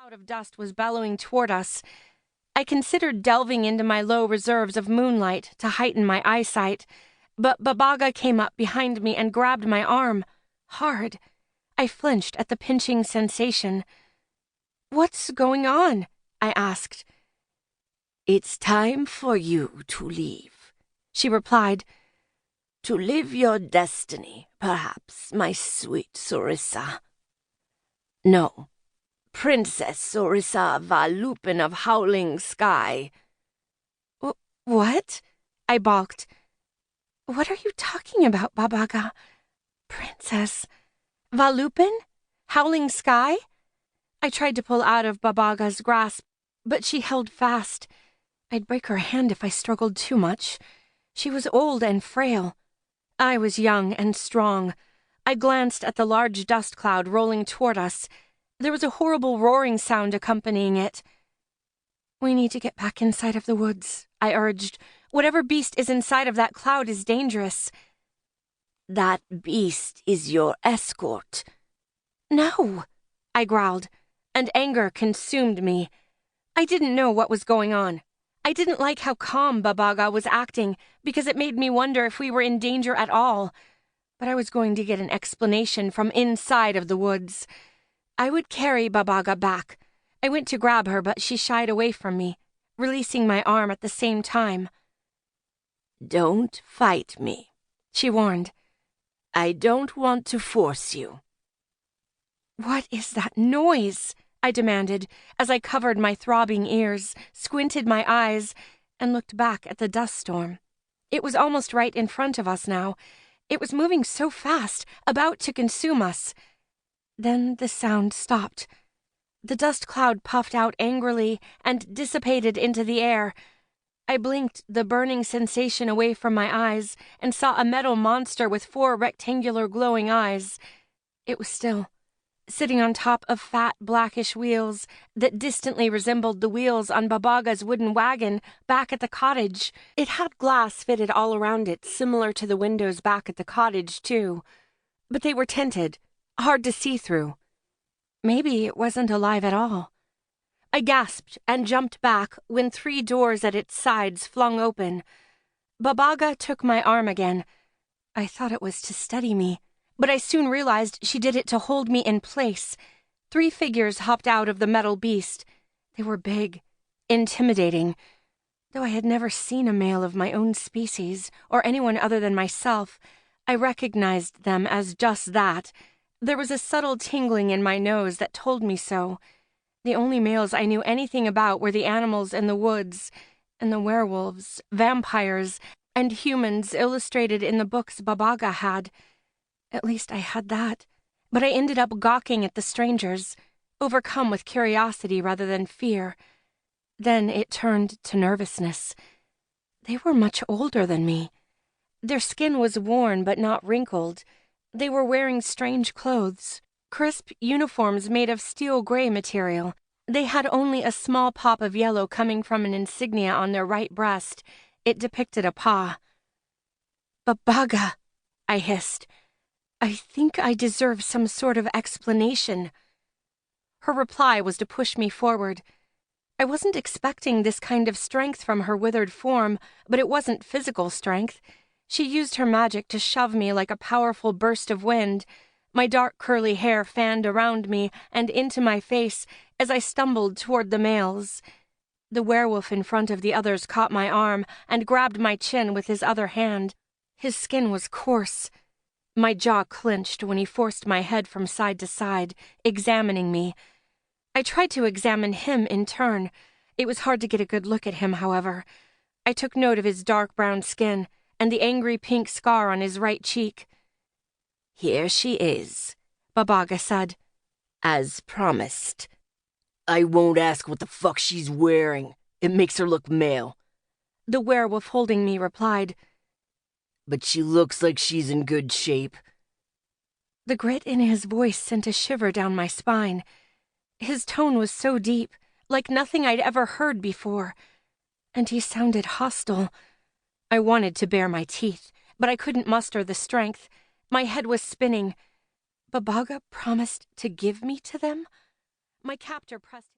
cloud of dust was bellowing toward us. I considered delving into my low reserves of moonlight to heighten my eyesight, but Babaga came up behind me and grabbed my arm. Hard. I flinched at the pinching sensation. "What's going on?" I asked. "It's time for you to leave," she replied. "To live your destiny, perhaps, my sweet Sorissa." "No, Princess Sorissa Lupin of Howling Sky." What?" I balked. "What are you talking about, Babaga? Princess? Lupin? Howling Sky?" I tried to pull out of Babaga's grasp, but she held fast. I'd break her hand if I struggled too much. She was old and frail. I was young and strong. I glanced at the large dust cloud rolling toward us. There was a horrible roaring sound accompanying it. "We need to get back inside of the woods," I urged. "Whatever beast is inside of that cloud is dangerous." "That beast is your escort." "No," I growled, and anger consumed me. I didn't know what was going on. I didn't like how calm Babaga was acting because it made me wonder if we were in danger at all. But I was going to get an explanation from inside of the woods. I would carry Babaga back. I went to grab her, but she shied away from me, releasing my arm at the same time. "Don't fight me," she warned. "I don't want to force you." "What is that noise?" I demanded as I covered my throbbing ears, squinted my eyes, and looked back at the dust storm. It was almost right in front of us now. It was moving so fast, about to consume us. Then the sound stopped. The dust cloud puffed out angrily and dissipated into the air. I blinked the burning sensation away from my eyes and saw a metal monster with 4 rectangular glowing eyes. It was still, sitting on top of fat, blackish wheels that distantly resembled the wheels on Babaga's wooden wagon back at the cottage. It had glass fitted all around it, similar to the windows back at the cottage, too. But they were tinted, hard to see through. Maybe it wasn't alive at all. I gasped and jumped back when 3 doors at its sides flung open. Babaga took my arm again. I thought it was to steady me, but I soon realized she did it to hold me in place. 3 figures hopped out of the metal beast. They were big, intimidating. Though I had never seen a male of my own species, or anyone other than myself, I recognized them as just that. There was a subtle tingling in my nose that told me so. The only males I knew anything about were the animals in the woods, and the werewolves, vampires, and humans illustrated in the books Babaga had. At least I had that, but I ended up gawking at the strangers, overcome with curiosity rather than fear. Then it turned to nervousness. They were much older than me. Their skin was worn but not wrinkled. They were wearing strange clothes, crisp uniforms made of steel gray material. They had only a small pop of yellow coming from an insignia on their right breast. It depicted a paw. "Babaga," I hissed. "I think I deserve some sort of explanation." Her reply was to push me forward. I wasn't expecting this kind of strength from her withered form, but it wasn't physical strength. She used her magic to shove me like a powerful burst of wind. My dark curly hair fanned around me and into my face as I stumbled toward the males. The werewolf in front of the others caught my arm and grabbed my chin with his other hand. His skin was coarse. My jaw clenched when he forced my head from side to side, examining me. I tried to examine him in turn. It was hard to get a good look at him, however. I took note of his dark brown skin and the angry pink scar on his right cheek. "Here she is," Babaga said. "As promised." "I won't ask what the fuck she's wearing. It makes her look male," the werewolf holding me replied. "But she looks like she's in good shape." The grit in his voice sent a shiver down my spine. His tone was so deep, like nothing I'd ever heard before. And he sounded hostile. I wanted to bare my teeth, but I couldn't muster the strength. My head was spinning. Babaga promised to give me to them? My captor pressed